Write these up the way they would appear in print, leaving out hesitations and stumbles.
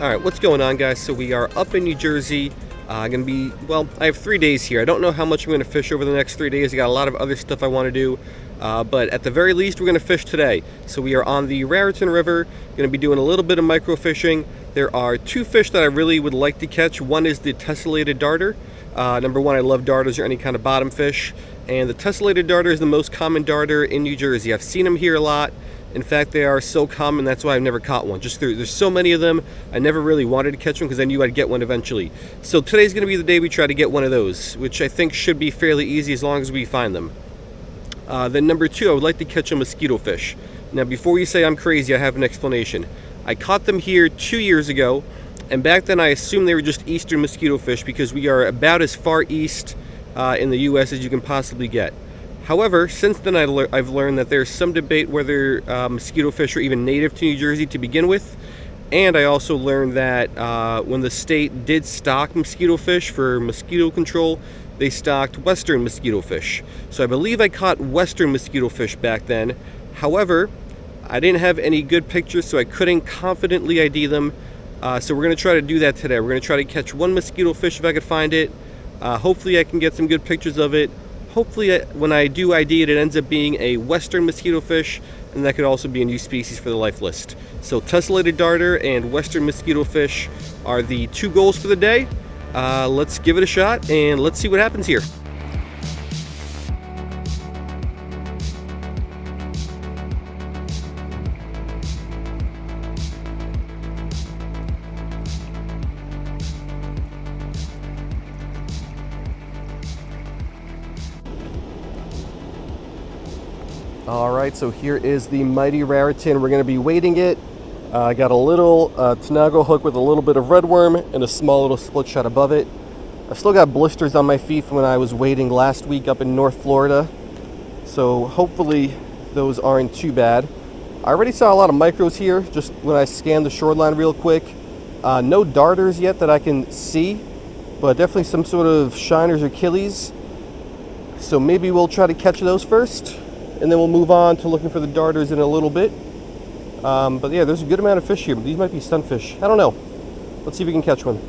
Alright, what's going on, guys? So we are up in New Jersey. I have 3 days here. I don't know how much I'm going to fish over the next 3 days. I got a lot of other stuff I want to do. But at the very least, we're going to fish today. So we are on the Raritan River. Going to be doing a little bit of microfishing. There are two fish that I really would like to catch. One is the tessellated darter. Number one, I love darters or any kind of bottom fish. And the tessellated darter is the most common darter in New Jersey. I've seen them here a lot. In fact, they are so common, that's why I've never caught one. There's so many of them, I never really wanted to catch them because I knew I'd get one eventually. So today's going to be the day we try to get one of those, which I think should be fairly easy as long as we find them. Then number two, I would like to catch a mosquito fish. Now before you say I'm crazy, I have an explanation. I caught them here 2 years ago, and back then I assumed they were just eastern mosquito fish because we are about as far east in the US as you can possibly get. However, since then I've learned that there's some debate whether mosquito fish are even native to New Jersey to begin with. And I also learned that when the state did stock mosquito fish for mosquito control, they stocked western mosquito fish. So I believe I caught western mosquito fish back then. However, I didn't have any good pictures, so I couldn't confidently ID them. So we're going to try to do that today. We're going to try to catch one mosquito fish if I could find it. Hopefully I can get some good pictures of it. Hopefully when I do ID it, it ends up being a western mosquito fish, and that could also be a new species for the life list. So tessellated darter and western mosquito fish are the two goals for the day. Let's give it a shot and let's see what happens here. Alright, so here is the mighty Raritan. We're going to be weighting it. I got a little Tanago hook with a little bit of redworm and a small little split shot above it. I've still got blisters on my feet from when I was wading last week up in North Florida. So hopefully those aren't too bad. I already saw a lot of micros here just when I scanned the shoreline real quick. No darters yet that I can see, but definitely some sort of shiners or killies. So maybe we'll try to catch those first, and then we'll move on to looking for the darters in a little bit. But yeah, there's a good amount of fish here, but these might be sunfish. I don't know. Let's see if we can catch one.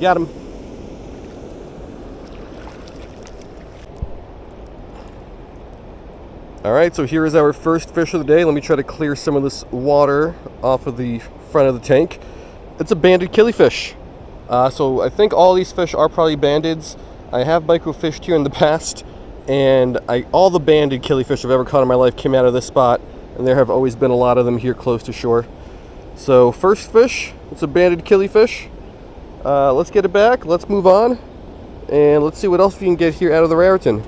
Got him. Alright, so here is our first fish of the day. Let me try to clear some of this water off of the front of the tank. It's a banded killifish. So I think all these fish are probably bandids. I have microfished here in the past, and all the banded killifish I've ever caught in my life came out of this spot, and there have always been a lot of them here close to shore. So first fish, it's a banded killifish. Let's get it back, let's move on, and let's see what else we can get here out of the Raritan.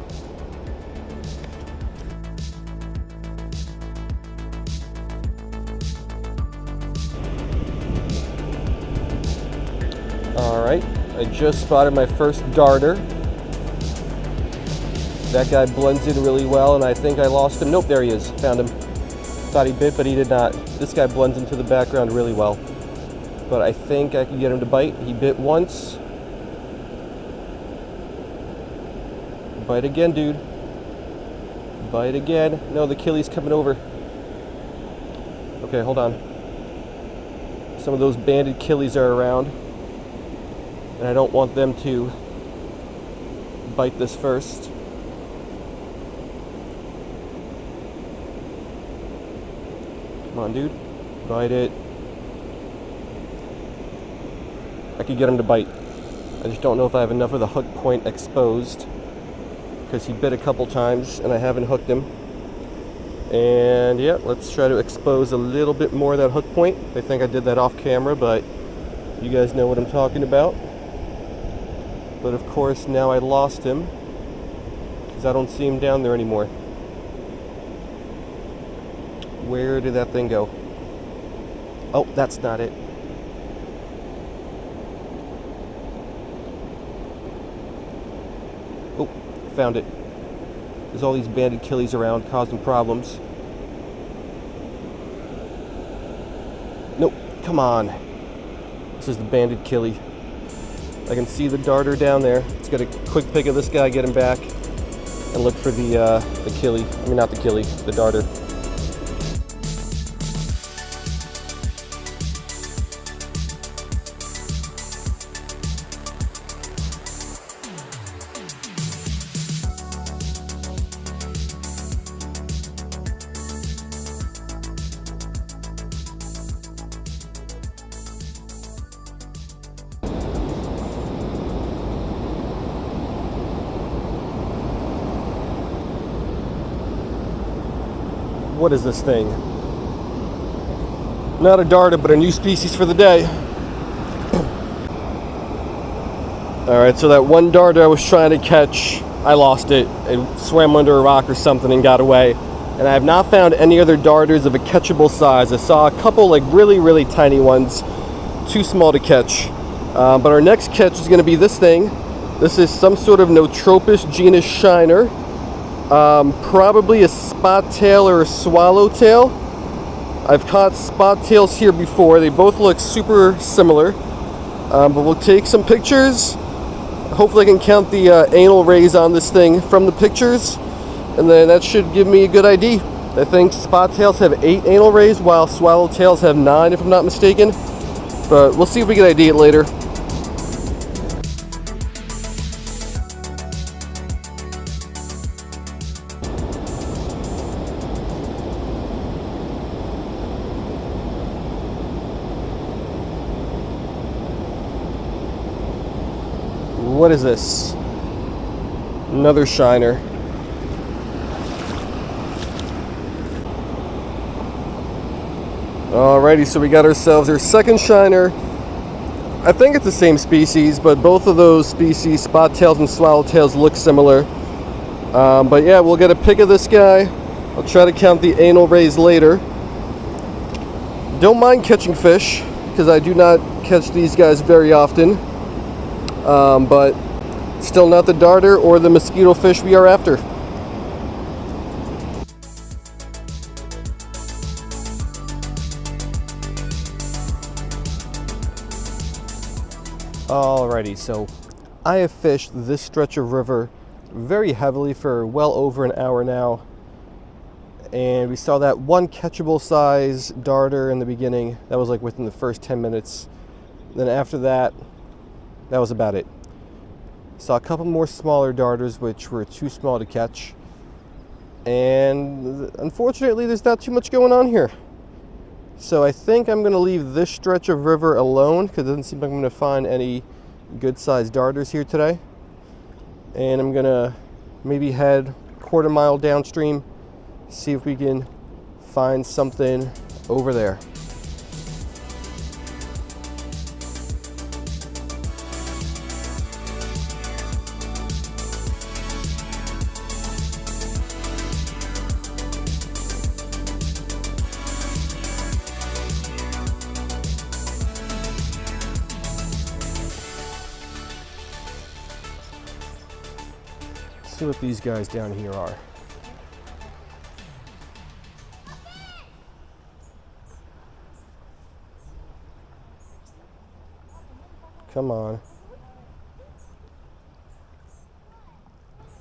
Alright, I just spotted my first darter. That guy blends in really well, and I think I lost him. Nope, there he is. Found him. Thought he bit, but he did not. This guy blends into the background really well. But I think I can get him to bite. He bit once. Bite again, dude. Bite again. No, the killi's coming over. Okay, hold on. Some of those banded killies are around, and I don't want them to bite this first. Come on, dude. Bite it. I could get him to bite. I just don't know if I have enough of the hook point exposed, because he bit a couple times and I haven't hooked him. And yeah, let's try to expose a little bit more of that hook point. I think I did that off camera, but you guys know what I'm talking about. But of course now I lost him because I don't see him down there anymore. Where did that thing go? Oh, that's not it. Oh, found it. There's all these banded killies around causing problems. Nope, come on. This is the banded killie. I can see the darter down there. Let's get a quick pick of this guy, get him back, and look for the killie. I mean, not the killie, the darter. What is this thing? Not a darter, but a new species for the day. Alright, so that one darter I was trying to catch, I lost it. It swam under a rock or something and got away. And I have not found any other darters of a catchable size. I saw a couple like really tiny ones, too small to catch. But our next catch is going to be this thing. This is some sort of Notropus genus shiner. Probably a spot tail or a swallowtail. I've caught spot tails here before. They both look super similar. But we'll take some pictures. Hopefully I can count the anal rays on this thing from the pictures. And then that should give me a good ID. I think spot tails have 8 anal rays while swallowtails have 9 if I'm not mistaken. But we'll see if we can ID it later. What is this? Another shiner. Alrighty, so we got ourselves our second shiner. I think it's the same species, but both of those species, spot tails and swallowtails, look similar. But yeah, we'll get a pic of this guy. I'll try to count the anal rays later. Don't mind catching fish, because I do not catch these guys very often. But still not the darter or the mosquito fish we are after. Alrighty, so I have fished this stretch of river very heavily for well over an hour now. And we saw that one catchable size darter in the beginning. That was like within the first 10 minutes. Then after that, that was about it. Saw a couple more smaller darters which were too small to catch. And unfortunately, there's not too much going on here. So I think I'm going to leave this stretch of river alone because it doesn't seem like I'm going to find any good-sized darters here today. And I'm going to maybe head a quarter mile downstream, see if we can find something over there. See what these guys down here are. Come on.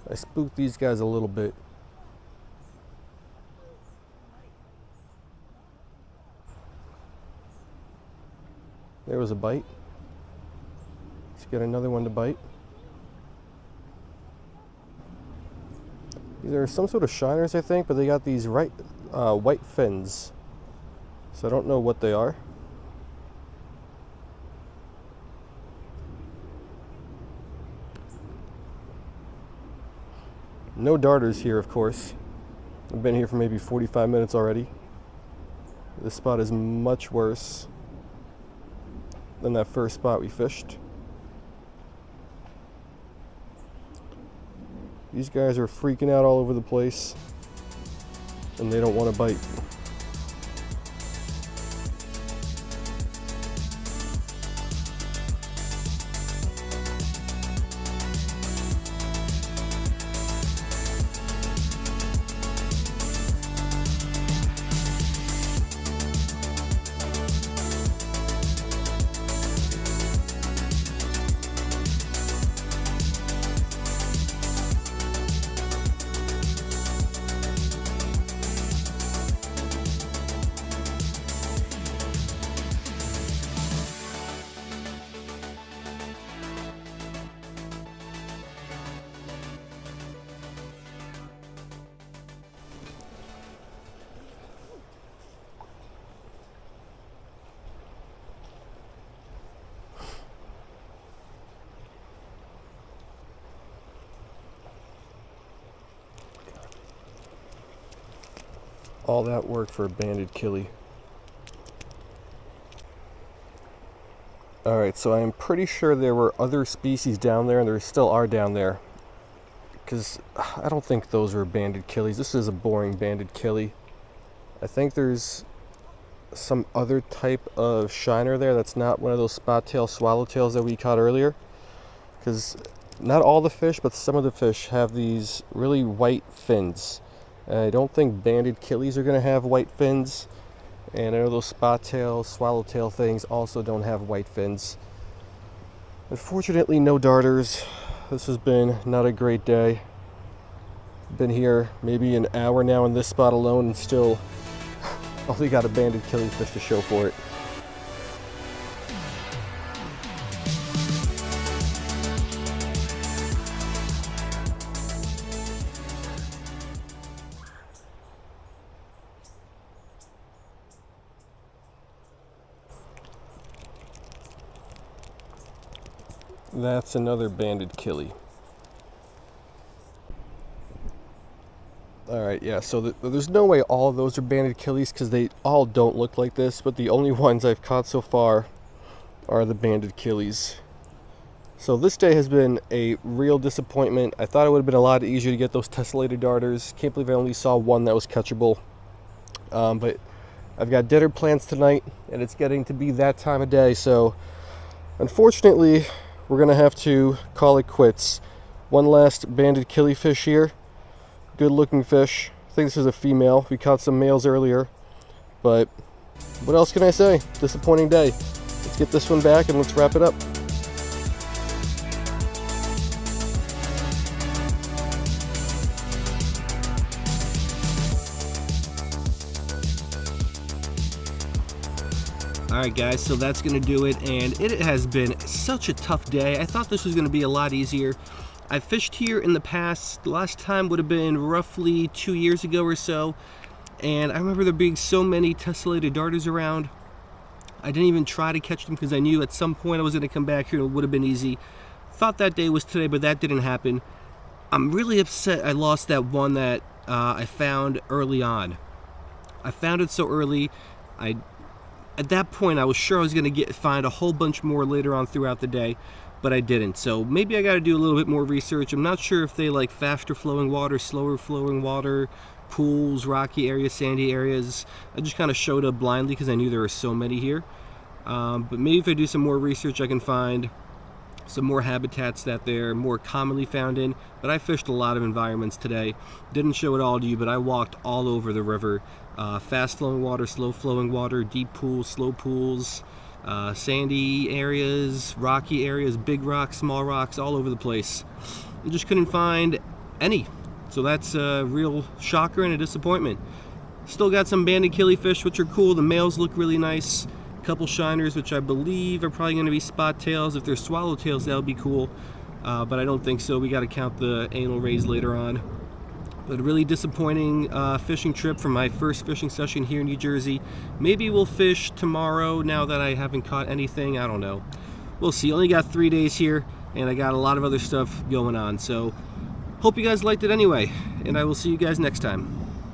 I spooked these guys a little bit. There was a bite. Let's get another one to bite. These are some sort of shiners, I think, but they got these white fins. So I don't know what they are. No darters here, of course. I've been here for maybe 45 minutes already. This spot is much worse than that first spot we fished. These guys are freaking out all over the place, and they don't want to bite. All that work for a banded killie. Alright, so I'm pretty sure there were other species down there, and there still are down there. Because I don't think those were banded killies. This is a boring banded killie. I think there's some other type of shiner there that's not one of those spot-tail swallowtails that we caught earlier. Because not all the fish, but some of the fish have these really white fins. I don't think banded killies are going to have white fins. And I know those spot-tail, swallowtail things also don't have white fins. Unfortunately, no darters. This has been not a great day. Been here maybe an hour now in this spot alone and still only got a banded killifish to show for it. That's another banded killie. Alright, yeah, so there's no way all of those are banded killies because they all don't look like this, but the only ones I've caught so far are the banded killies. So this day has been a real disappointment. I thought it would have been a lot easier to get those tessellated darters. Can't believe I only saw one that was catchable. But I've got dinner plans tonight, and it's getting to be that time of day, so unfortunately, we're going to have to call it quits. One last banded killifish here. Good looking fish. I think this is a female. We caught some males earlier. But what else can I say? Disappointing day. Let's get this one back and let's wrap it up. Alright guys, so that's going to do it, and it has been such a tough day. I thought this was going to be a lot easier. I fished here in the past. The last time would have been roughly 2 years ago or so, and I remember there being so many tessellated darters around. I didn't even try to catch them because I knew at some point I was going to come back here and it would have been easy. Thought that day was today, but that didn't happen. I'm really upset I lost that one that I found early on. I found it so early. At that point, I was sure I was going to find a whole bunch more later on throughout the day, but I didn't. So maybe I got to do a little bit more research. I'm not sure if they like faster flowing water, slower flowing water, pools, rocky areas, sandy areas. I just kind of showed up blindly because I knew there were so many here. But maybe if I do some more research, I can find some more habitats that they're more commonly found in. But I fished a lot of environments today. Didn't show it all to you, but I walked all over the river. Fast flowing water, slow flowing water, deep pools, slow pools, sandy areas, rocky areas, big rocks, small rocks, all over the place. I just couldn't find any. So that's a real shocker and a disappointment. Still got some banded killifish, which are cool. The males look really nice. A couple shiners, which I believe are probably going to be spot tails. If they're swallowtails, that'll be cool. But I don't think so. We got to count the anal rays later on. But a really disappointing fishing trip for my first fishing session here in New Jersey. Maybe we'll fish tomorrow now that I haven't caught anything. I don't know. We'll see. Only got 3 days here, and I got a lot of other stuff going on. So hope you guys liked it anyway, and I will see you guys next time.